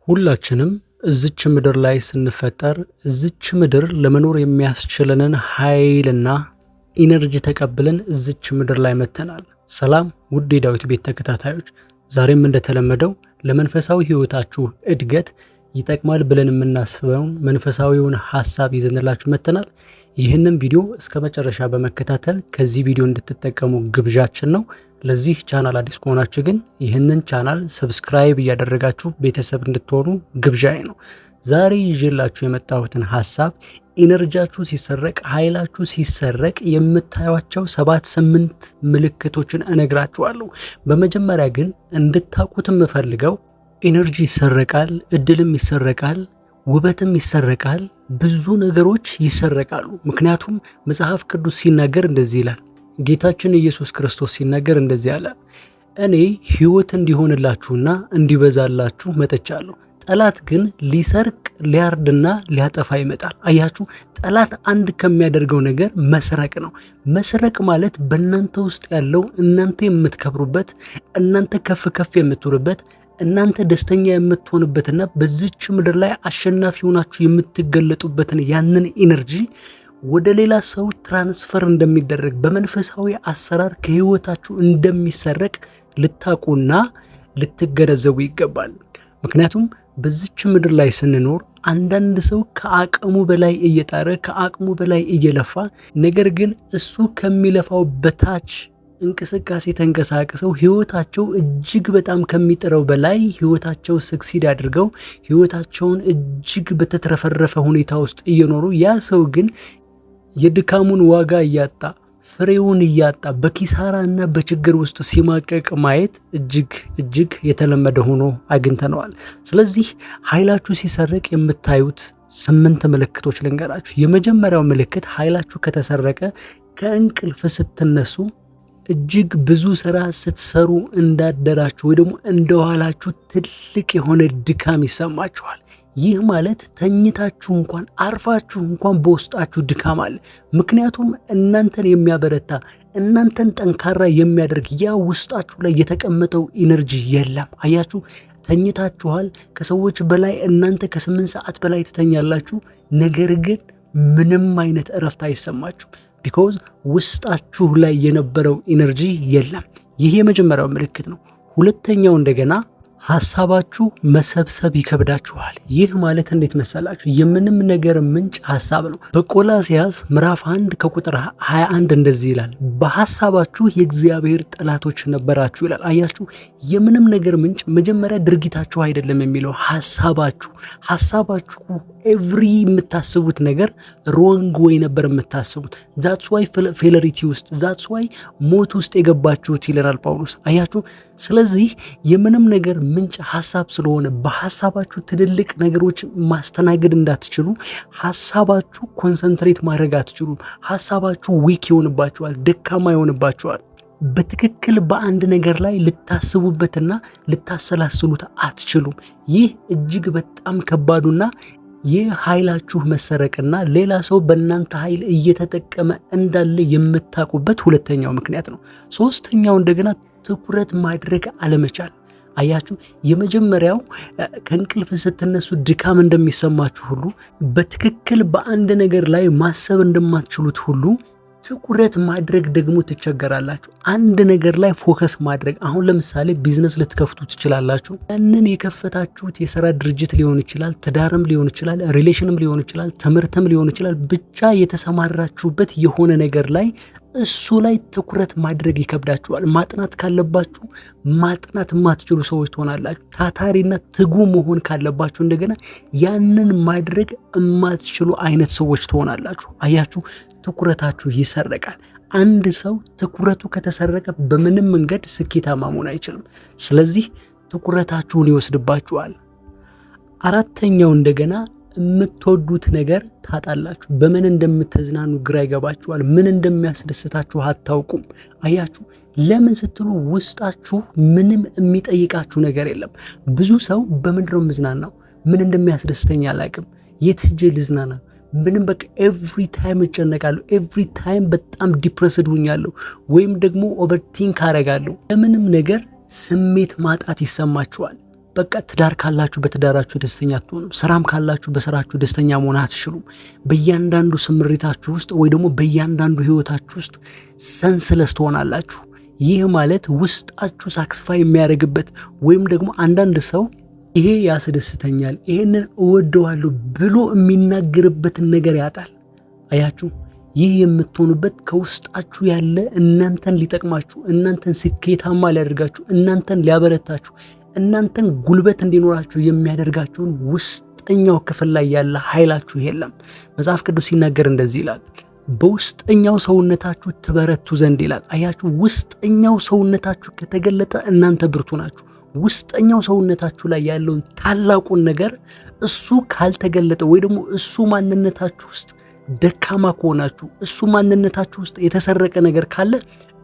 ሁላችንም እዚች ምድር ላይ ስንፈጠር እዚች ምድር ለመኖር የሚያስችለንን ኃይልና ኢነርጂ ተቀብለን እዚች ምድር ላይ መተናል። ሰላም ውድ የዳዊት ቤት ተከታታዮች፣ ዛሬም እንደተለመደው ለመንፈሳዊ ሕይወታችሁ እድገት ይጠቅማል ብለን የምናስበውን መንፈሳዊውን ሐሳብ ይዘንላችሁ መተናል። ይህንን ቪዲዮ እስከ መጨረሻ በመከታተል ከዚህ ቪዲዮ እንድትጠቀሙ ግብዣችን ነው። ለዚህ ቻናል አዲስ ከሆናችሁ ግን ይህንን ቻናል ሰብስክራይብ እያደረጋችሁ ቤተሰብ እንድትሆኑ ግብዣዬ ነው። ዛሬ ይዤላችሁ የመጣሁትን ሐሳብ ኢነርጂያችሁ ሲሰረቅ፣ ኃይላችሁ ሲሰረቅ የምታዩቸው 7-8 ምልክቶችን እነግራችኋለሁ። በመጀመሪያ ግን እንድታውቁት የምፈልገው ኢነርጂ ይሰረቃል፣ እድልም ይሰረቃል፣ ውበትም ይሰረቃል፣ ብዙ ነገሮች ይሰረቃሉ። ምክንያቱም መጽሐፍ ቅዱስ ሲናገር እንደዚህ ይላል። ጌታችን ኢየሱስ ክርስቶስ ሲናገር እንደዚህ አለ፣ እኔ ሕይወት እንዲሆንላችሁና እንዲበዛላችሁ መጥቻለሁ። ጠላት ግን ሊሰርቅ ሊያርድና ሊያጠፋ ይመጣል። አያችሁ፣ ጠላት አንድ ከሚያደርገው ነገር መስረቅ ነው። መስረቅ ማለት በእናንተ ውስጥ ያለው እናንተ የምትከብሩበት፣ እናንተ ከፍ ከፍ የምትውሉበት፣ እናንተ ደስተኛ የምትሆንበትና በዚች ምድር ላይ አሸናፊ ሆናችሁ የምትገለጡበትን ያንን ኢነርጂ ወደ ሌላ ሰው ትራንስፈር እንደሚደረግ በመንፈሳዊ አሰራር ከህይወታችሁ እንደሚሰረቅ ልታቁና ልትገነዘቡ ይገባል። ምክንያቱም በዚች ምድር ላይ ስንኖር አንዳንድ ሰው ከአቅሙ በላይ እየጣረ ከአቅሙ በላይ እየለፋ ነገር ግን እሱ ከሚለፋው በታች እንቅስቃሴ ተንቀሳቅሰው ህይወታቸው እጅግ በጣም ከሚጥረው በላይ ህይወታቸው ሰክሲድ አድርገው ህይወታቸውን እጅግ በተትረፈረፈ ሁኔታ ውስጥ እየኖሩ ያ ሰው ግን የድካሙን ዋጋ እያጣ ፍሬውን እያጣ በኪሳራ እና በችግር ውስጥ ሲማቀቅ ማየት እጅግ የተለመደ ሆኖ አግኝተነዋል። ስለዚህ ኃይላችሁ ሲሰረቅ የምታዩት 8 ምልክቶች ልንገራችሁ። የመጀመሪያው ምልክት ኃይላችሁ ከተሰረቀ ከእንቅልፍ ስትነሱ እጅግ ብዙ ስራ ስትሰሩ እንዳደራችሁ ወይ ደግሞ እንደዋላችሁ ትልቅ የሆነ ድካም ይሰማችኋል። ይህ ማለት ተኝታችሁ እንኳን አርፋችሁ እንኳን በውስጣችሁ ድካም አለ። ምክንያቱም እናንተን የሚያበረታ እናንተን ጠንካራ የሚያደርግ ያ ውስጣችሁ ላይ የተቀመጠው ኢነርጂ የለም። አያችሁ፣ ተኝታችኋል። ከሰዎች በላይ እናንተ ከ8 ሰዓት በላይ ትተኛላችሁ። ነገር ግን ምንም አይነት እረፍት አይሰማችሁ። ቢኮዝ ውስጣችሁ ላይ የነበረው ኢነርጂ የለም። ይህ የመጀመሪያው ምልክት ነው። ሁለተኛው እንደገና ሐሳባችሁ መሰብሰብ ይከብዳችኋል። ይህ ማለት እንዴት መሰላችሁ? የምንም ነገር ምንጭ ሐሳብ ነው። በቆላስይስ ምዕራፍ 1 ከቁጥር 21 እንደዚህ ይላል፣ በሐሳባችሁ የእግዚአብሔር ጠላቶች ነበራችሁ ይላል። አያችሁ፣ የምንም ነገር ምንጭ መጀመሪያ ድርጊታችሁ አይደለም የሚለው ሐሳባችሁ ኤቭሪ የምታስቡት ነገር ሮንግ ወይ ነበር የምታስቡት። ዛትስ ዋይ ፌለሪቲ ውስጥ ዛትስ ዋይ ሞት ውስጥ የገባችሁት ይለናል ጳውሎስ። አያችሁ፣ ስለዚህ የምንም ነገር ምንጭ ሐሳብ ስለሆነ በሐሳባችሁ ትልልቅ ነገሮች ማስተናገድ እንዳትችሉ፣ ሐሳባችሁ ኮንሰንትሬት ማድረግ አትችሉም። ሐሳባችሁ ዊክ ይሆንባችኋል፣ ደካማ ይሆንባችኋል። በትክክል በአንድ ነገር ላይ ልታስቡበትና ልታሰላስሉት አትችሉም። ይህ እጅግ በጣም ከባዱና ይህ ኃይላችሁ መሰረቅና ሌላ ሰው በእናንተ ኃይል እየተጠቀመ እንዳለ የምታውቁበት ሁለተኛው ምክንያት ነው። ሶስተኛው እንደገና ትኩረት ማድረግ አለመቻል። አያችሁ፣ የመጀመሪያው ከእንቅልፍ ስትነሱ ድካም እንደሚሰማችሁ ሁሉ በትክክል በአንድ ነገር ላይ ማሰብ እንደማትችሉት ሁሉ ትኩረት ማድረግ ደግሞ ትቸገራላችሁ። አንድ ነገር ላይ ፎከስ ማድረግ። አሁን ለምሳሌ ቢዝነስ ልትከፍቱ ትችላላችሁ። ያንን የከፈታችሁት የሥራ ድርጅት ሊሆን ይችላል፣ ትዳርም ሊሆን ይችላል፣ ሪሌሽንም ሊሆን ይችላል፣ ትምህርትም ሊሆን ይችላል። ብቻ የተሰማራችሁበት የሆነ ነገር ላይ እሱ ላይ ትኩረት ማድረግ ይከብዳችኋል። ማጥናት ካለባችሁ ማጥናት የማትችሉ ሰዎች ትሆናላችሁ። ታታሪና ትጉ መሆን ካለባችሁ እንደገና ያንን ማድረግ የማትችሉ አይነት ሰዎች ትሆናላችሁ። አያችሁ፣ ትኩረታችሁ ይሰረቃል። አንድ ሰው ትኩረቱ ከተሰረቀ በምንም መንገድ ስኬታማ መሆን አይችልም። ስለዚህ ትኩረታችሁን ይወስድባችኋል። አራተኛው እንደገና የምትወዱት ነገር ታጣላችሁ። በምን እንደምትዝናኑ ግራ ይገባችኋል። ምን እንደሚያስደስታችሁ አታውቁም። አያችሁ፣ ለምን ስትሉ ውስጣችሁ ምንም የሚጠይቃችሁ ነገር የለም። ብዙ ሰው በምንድነው የምዝናናው? ምን እንደሚያስደስተኝ አላውቅም። የት ሄጄ ልዝናና? ምንም በቃ ኤቭሪ ታይም እጨነቃለሁ። ኤቭሪ ታይም በጣም ዲፕረስድ ሆኛለሁ፣ ወይም ደግሞ ኦቨርቲንክ አረጋለሁ። ለምንም ነገር ስሜት ማጣት ይሰማችኋል። በቃ ትዳር ካላችሁ በትዳራችሁ ደስተኛ አትሆኑም። ስራም ካላችሁ በስራችሁ ደስተኛ መሆን አትችሉም። በእያንዳንዱ ስምሪታችሁ ውስጥ ወይ ደግሞ በእያንዳንዱ ህይወታችሁ ውስጥ ሰንስለስ ትሆናላችሁ። ይህ ማለት ውስጣችሁ ሳክስፋይ የሚያደርግበት ወይም ደግሞ አንዳንድ ሰው ይሄ ያስደስተኛል፣ ይሄንን እወደዋለሁ ብሎ የሚናገርበትን ነገር ያጣል። አያችሁ፣ ይህ የምትሆኑበት ከውስጣችሁ ያለ እናንተን ሊጠቅማችሁ፣ እናንተን ስኬታማ ሊያደርጋችሁ፣ እናንተን ሊያበረታችሁ፣ እናንተን ጉልበት እንዲኖራችሁ የሚያደርጋችሁን ውስጠኛው ክፍል ላይ ያለ ኃይላችሁ የለም። መጽሐፍ ቅዱስ ሲናገር እንደዚህ ይላል፣ በውስጠኛው ሰውነታችሁ ትበረቱ ዘንድ ይላል። አያችሁ፣ ውስጠኛው ሰውነታችሁ ከተገለጠ እናንተ ብርቱ ናችሁ። ውስጠኛው ሰውነታችሁ ላይ ያለውን ታላቁን ነገር እሱ ካልተገለጠ ወይ ደግሞ እሱ ማንነታችሁ ውስጥ ደካማ ከሆናችሁ፣ እሱ ማንነታችሁ ውስጥ የተሰረቀ ነገር ካለ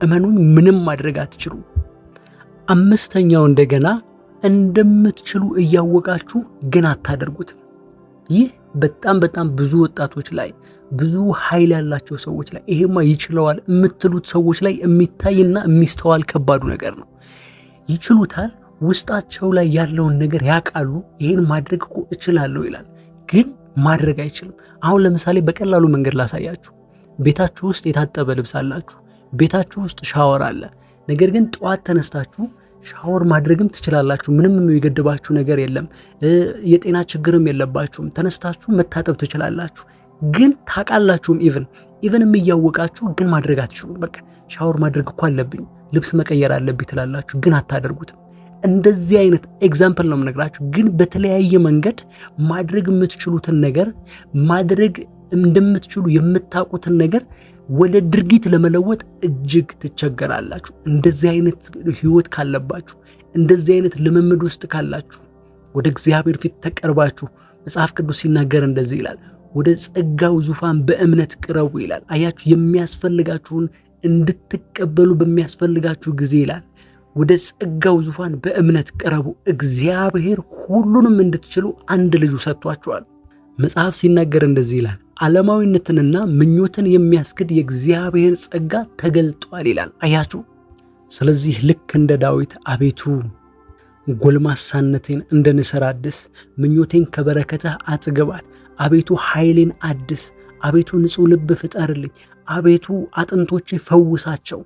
እመኑን ምንም ማድረግ አትችሉም። አምስተኛው እንደገና እንደምትችሉ እያወቃችሁ ግን አታደርጉትም። ይህ በጣም ብዙ ወጣቶች ላይ፣ ብዙ ኃይል ያላቸው ሰዎች ላይ፣ ይሄማ ይችለዋል የምትሉት ሰዎች ላይ የሚታይና የሚስተዋል ከባዱ ነገር ነው። ይችሉታል፣ ውስጣቸው ላይ ያለውን ነገር ያውቃሉ። ይሄን ማድረግ እኮ እችላለሁ ይላል፣ ግን ማድረግ አይችልም። አሁን ለምሳሌ በቀላሉ መንገድ ላሳያችሁ። ቤታችሁ ውስጥ የታጠበ ልብስ አላችሁ፣ ቤታችሁ ውስጥ ሻወር አለ። ነገር ግን ጠዋት ተነስታችሁ ሻወር ማድረግም ትችላላችሁ። ምንም የሚገድባችሁ ነገር የለም። የጤና ችግርም የለባችሁም። ተነስታችሁ መታጠብ ትችላላችሁ። ግን ታውቃላችሁም ኢቨን እያወቃችሁ ግን ማድረግ አትችሉም። በቃ ሻወር ማድረግ እኮ አለብኝ፣ ልብስ መቀየር አለብኝ ትላላችሁ፣ ግን አታደርጉትም። እንደዚህ አይነት ኤግዛምፕል ነው የምነግራችሁ። ግን በተለያየ መንገድ ማድረግ የምትችሉትን ነገር ማድረግ እንደምትችሉ የምታውቁትን ነገር ወደ ድርጊት ለመለወጥ እጅግ ትቸገራላችሁ። እንደዚህ አይነት ህይወት ካለባችሁ፣ እንደዚህ አይነት ልምምድ ውስጥ ካላችሁ ወደ እግዚአብሔር ፊት ተቀርባችሁ መጽሐፍ ቅዱስ ሲናገር እንደዚህ ይላል፣ ወደ ጸጋው ዙፋን በእምነት ቅረቡ ይላል። አያችሁ፣ የሚያስፈልጋችሁን እንድትቀበሉ በሚያስፈልጋችሁ ጊዜ ይላል ወደ ጸጋው ዙፋን በእምነት ቅረቡ። እግዚአብሔር ሁሉንም እንድትችሉ አንድ ልጁ ሰጥቷቸዋል። መጽሐፍ ሲናገር እንደዚህ ይላል፣ ዓለማዊነትንና ምኞትን የሚያስክድ የእግዚአብሔር ጸጋ ተገልጧል ይላል። አያችሁ፣ ስለዚህ ልክ እንደ ዳዊት አቤቱ ጎልማሳነቴን እንደ ንስር አድስ፣ ምኞቴን ከበረከትህ አጥግባት፣ አቤቱ ኃይሌን አድስ፣ አቤቱ ንጹሕ ልብ ፍጠርልኝ፣ አቤቱ አጥንቶቼ ፈውሳቸው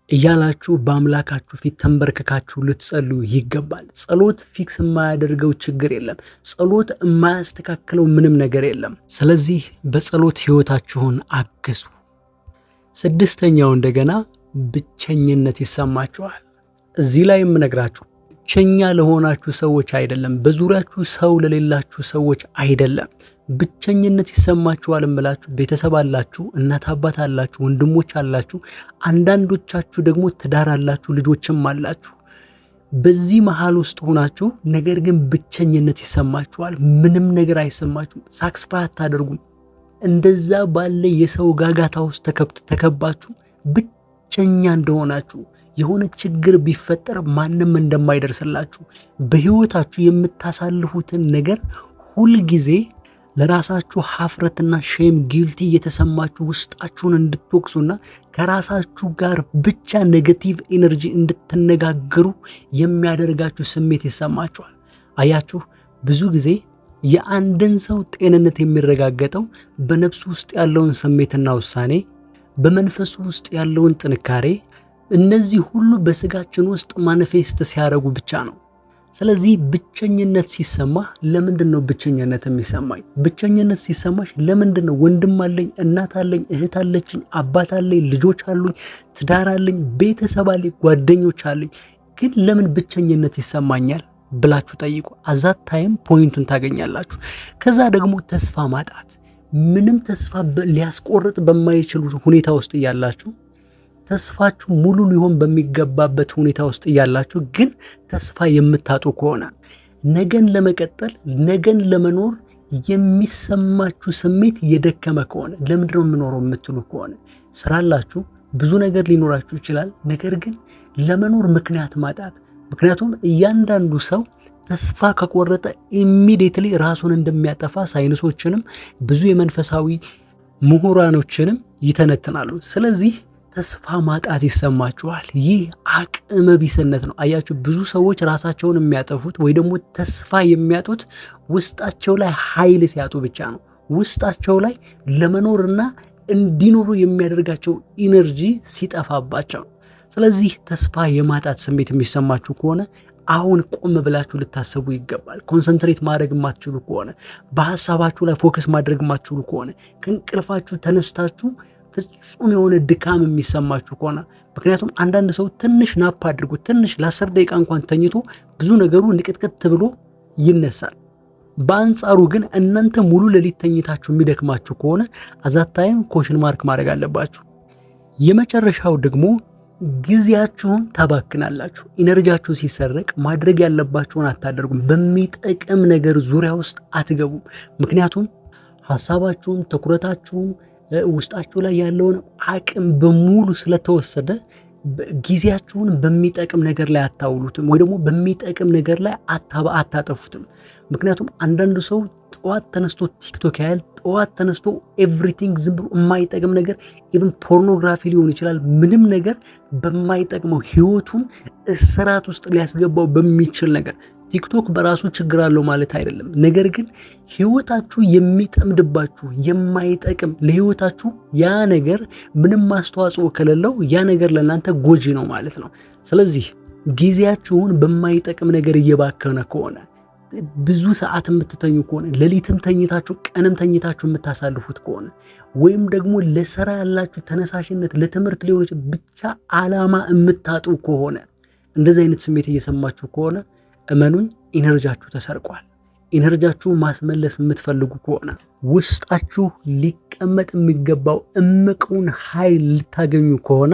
እያላችሁ በአምላካችሁ ፊት ተንበርክካችሁ ልትጸልዩ ይገባል። ጸሎት ፊክስ የማያደርገው ችግር የለም። ጸሎት የማያስተካክለው ምንም ነገር የለም። ስለዚህ በጸሎት ህይወታችሁን አግዙ። ስድስተኛው እንደገና ብቸኝነት ይሰማችኋል። እዚህ ላይ የምነግራችሁ ብቸኛ ለሆናችሁ ሰዎች አይደለም፣ በዙሪያችሁ ሰው ለሌላችሁ ሰዎች አይደለም። ብቸኝነት ይሰማችኋል እምላችሁ ቤተሰብ አላችሁ፣ እናት አባት አላችሁ፣ ወንድሞች አላችሁ፣ አንዳንዶቻችሁ ደግሞ ትዳር አላችሁ፣ ልጆችም አላችሁ። በዚህ መሃል ውስጥ ሆናችሁ ነገር ግን ብቸኝነት ይሰማችኋል። ምንም ነገር አይሰማችሁም። ሳክስፋይ አታደርጉም። እንደዛ ባለ የሰው ጋጋታ ውስጥ ተከባችሁ ብቸኛ እንደሆናችሁ፣ የሆነ ችግር ቢፈጠር ማንም እንደማይደርስላችሁ፣ በህይወታችሁ የምታሳልፉትን ነገር ሁልጊዜ ለራሳችሁ ሀፍረትና ሼም ጊልቲ እየተሰማችሁ ውስጣችሁን እንድትወቅሱና ከራሳችሁ ጋር ብቻ ኔጌቲቭ ኤነርጂ እንድትነጋገሩ የሚያደርጋችሁ ስሜት ይሰማችኋል። አያችሁ፣ ብዙ ጊዜ የአንድን ሰው ጤንነት የሚረጋገጠው በነፍሱ ውስጥ ያለውን ስሜትና ውሳኔ፣ በመንፈሱ ውስጥ ያለውን ጥንካሬ፣ እነዚህ ሁሉ በስጋችን ውስጥ ማኒፌስት ሲያደርጉ ብቻ ነው። ስለዚህ ብቸኝነት ሲሰማህ ለምንድን ነው ብቸኝነት የሚሰማኝ? ብቸኝነት ሲሰማሽ ለምንድን ነው? ወንድም አለኝ፣ እናት አለኝ፣ እህት አለችኝ፣ አባት አለኝ፣ ልጆች አሉኝ፣ ትዳር አለኝ፣ ቤተሰብ አለኝ፣ ጓደኞች አለኝ፣ ግን ለምን ብቸኝነት ይሰማኛል ብላችሁ ጠይቁ። አዛት ታይም ፖይንቱን ታገኛላችሁ። ከዛ ደግሞ ተስፋ ማጣት፣ ምንም ተስፋ ሊያስቆርጥ በማይችሉ ሁኔታ ውስጥ እያላችሁ፣ ተስፋችሁ ሙሉ ሊሆን በሚገባበት ሁኔታ ውስጥ እያላችሁ ግን ተስፋ የምታጡ ከሆነ፣ ነገን ለመቀጠል ነገን ለመኖር የሚሰማችሁ ስሜት የደከመ ከሆነ፣ ለምንድነው የምኖረው የምትሉ ከሆነ፣ ስራላችሁ ብዙ ነገር ሊኖራችሁ ይችላል። ነገር ግን ለመኖር ምክንያት ማጣት። ምክንያቱም እያንዳንዱ ሰው ተስፋ ከቆረጠ ኢሚዲየትሊ ራሱን እንደሚያጠፋ ሳይንሶችንም ብዙ የመንፈሳዊ ምሁራኖችንም ይተነትናሉ። ስለዚህ ተስፋ ማጣት ይሰማችኋል። ይህ አቅመ ቢስነት ነው። አያችሁ፣ ብዙ ሰዎች ራሳቸውን የሚያጠፉት ወይ ደግሞ ተስፋ የሚያጡት ውስጣቸው ላይ ኃይል ሲያጡ ብቻ ነው። ውስጣቸው ላይ ለመኖርና እንዲኖሩ የሚያደርጋቸው ኢነርጂ ሲጠፋባቸው ነው። ስለዚህ ተስፋ የማጣት ስሜት የሚሰማችሁ ከሆነ አሁን ቆም ብላችሁ ልታስቡ ይገባል። ኮንሰንትሬት ማድረግ የማትችሉ ከሆነ፣ በሀሳባችሁ ላይ ፎከስ ማድረግ የማትችሉ ከሆነ፣ ከእንቅልፋችሁ ተነስታችሁ ፍጹም የሆነ ድካም የሚሰማችሁ ከሆነ፣ ምክንያቱም አንዳንድ ሰው ትንሽ ናፕ አድርጎ ትንሽ ለ10 ደቂቃ እንኳን ተኝቶ ብዙ ነገሩ ንቅጥቅጥ ብሎ ይነሳል። በአንጻሩ ግን እናንተ ሙሉ ሌሊት ተኝታችሁ የሚደክማችሁ ከሆነ አዛታይም ኮሽን ማርክ ማድረግ አለባችሁ። የመጨረሻው ደግሞ ጊዜያችሁን ታባክናላችሁ። ኢነርጂያችሁ ሲሰረቅ ማድረግ ያለባችሁን አታደርጉም። በሚጠቅም ነገር ዙሪያ ውስጥ አትገቡም። ምክንያቱም ሀሳባችሁም ትኩረታችሁም ውስጣችሁ ላይ ያለውን አቅም በሙሉ ስለተወሰደ ጊዜያችሁን በሚጠቅም ነገር ላይ አታውሉትም፣ ወይ ደግሞ በሚጠቅም ነገር ላይ አታጠፉትም። ምክንያቱም አንዳንዱ ሰው ጠዋት ተነስቶ ቲክቶክ ያያል፣ ጠዋት ተነስቶ ኤቭሪቲንግ ዝም ብሎ የማይጠቅም ነገር ኢቭን ፖርኖግራፊ ሊሆን ይችላል። ምንም ነገር በማይጠቅመው ህይወቱን እስራት ውስጥ ሊያስገባው በሚችል ነገር። ቲክቶክ በራሱ ችግር አለው ማለት አይደለም። ነገር ግን ህይወታችሁ የሚጠምድባችሁ የማይጠቅም ለህይወታችሁ ያ ነገር ምንም አስተዋጽኦ ከሌለው ያ ነገር ለእናንተ ጎጂ ነው ማለት ነው። ስለዚህ ጊዜያችሁን በማይጠቅም ነገር እየባከነ ከሆነ፣ ብዙ ሰዓት የምትተኙ ከሆነ፣ ሌሊትም ተኝታችሁ ቀንም ተኝታችሁ የምታሳልፉት ከሆነ፣ ወይም ደግሞ ለስራ ያላችሁ ተነሳሽነት ለትምህርት ሊሆን ብቻ አላማ የምታጡ ከሆነ፣ እንደዚህ አይነት ስሜት እየሰማችሁ ከሆነ እመኑኝ ኢነርጂያችሁ ተሰርቋል። ኢነርጂያችሁ ማስመለስ የምትፈልጉ ከሆነ ውስጣችሁ ሊቀመጥ የሚገባው እምቁን ኃይል ልታገኙ ከሆነ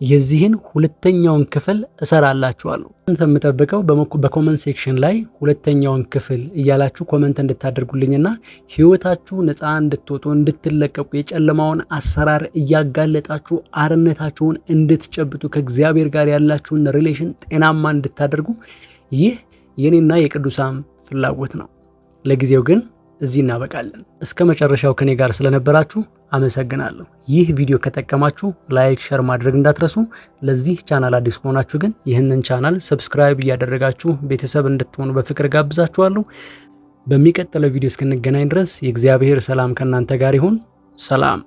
የዚህን ሁለተኛውን ክፍል እሰራላችኋለሁ። እናንተ የምጠብቀው በኮመንት ሴክሽን ላይ ሁለተኛውን ክፍል እያላችሁ ኮመንት እንድታደርጉልኝና ህይወታችሁ ነፃ እንድትወጡ እንድትለቀቁ የጨለማውን አሰራር እያጋለጣችሁ አርነታችሁን እንድትጨብጡ ከእግዚአብሔር ጋር ያላችሁን ሪሌሽን ጤናማ እንድታደርጉ ይህ የኔና የቅዱሳን ፍላጎት ነው። ለጊዜው ግን እዚህ እናበቃለን። እስከ መጨረሻው ከኔ ጋር ስለነበራችሁ አመሰግናለሁ። ይህ ቪዲዮ ከጠቀማችሁ ላይክ፣ ሼር ማድረግ እንዳትረሱ። ለዚህ ቻናል አዲስ ከሆናችሁ ግን ይህንን ቻናል ሰብስክራይብ እያደረጋችሁ ቤተሰብ እንድትሆኑ በፍቅር ጋብዛችኋለሁ። በሚቀጥለው ቪዲዮ እስክንገናኝ ድረስ የእግዚአብሔር ሰላም ከእናንተ ጋር ይሁን። ሰላም።